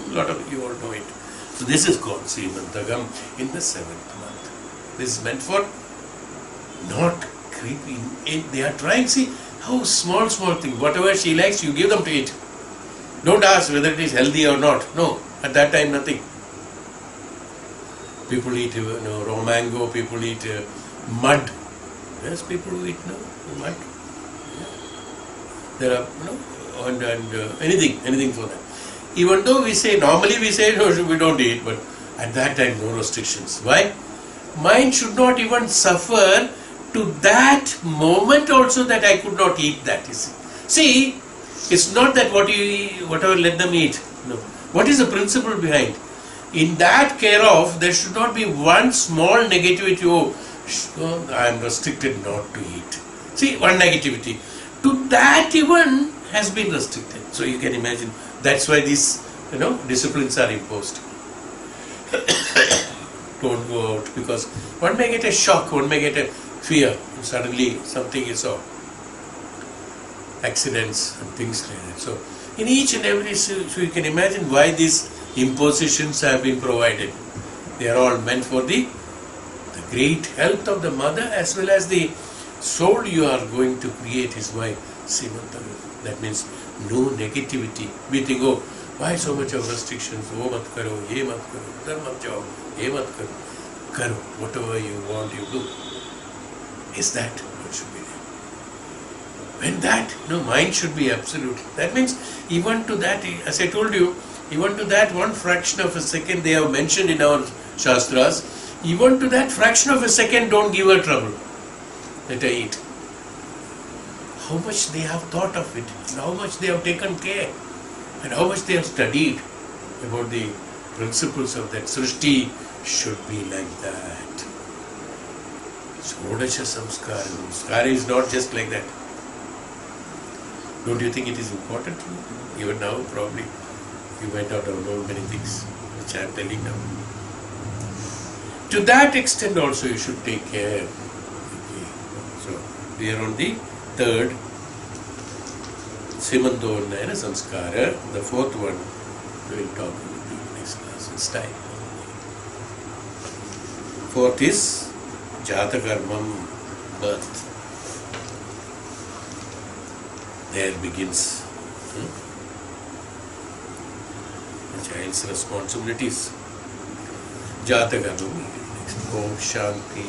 a lot of you all know it. So this is called Srimantagam in the 7th month. This is meant for not creeping in. They are trying, see how small thing, whatever she likes, you give them to eat. Don't ask whether it is healthy or not. No, at that time nothing. People eat raw mango, people eat mud. Yes, people who eat mud. There are and anything for that. Even though normally we say no, we don't eat, but at that time no restrictions. Why? Mind should not even suffer to that moment also that I could not eat that. You see, it's not that whatever let them eat. No. What is the principle behind? In that care of, there should not be one small negativity. Oh, I am restricted not to eat. See, one negativity. To that even has been restricted. So you can imagine. That's why these disciplines are imposed. Don't go out, because one may get a shock, one may get a fear, and suddenly something is off. Accidents and things like that. So in each and every, so you can imagine why these impositions have been provided. They are all meant for the great health of the mother as well as the soul you are going to create is why Srimantagam. That means no negativity. We think, oh, why so much of restrictions? Oh, mat karo, ye mat karo, udhar mat jao, ye mat karo. Karo, whatever you want, you do. Is that what should be there? When that, mind should be absolute. That means even to that, as I told you, even to that one fraction of a second they have mentioned in our Shastras, even to that fraction of a second don't give her trouble. Let her eat. How much they have thought of it, and how much they have taken care, and how much they have studied about the principles of that. Srishti should be like that. Shodasha samskara. Samskara is not just like that. Don't you think it is important? Even now, probably, you might not have known many things which I am telling now. To that extent also you should take care. Okay. So, we are on the 3rd Simandornayana Samskara. The 4th one we will talk about in the next class. It's time. 4th is Jatakarmam, birth. There begins the child's responsibilities. Jatakarmam. Om Shanti.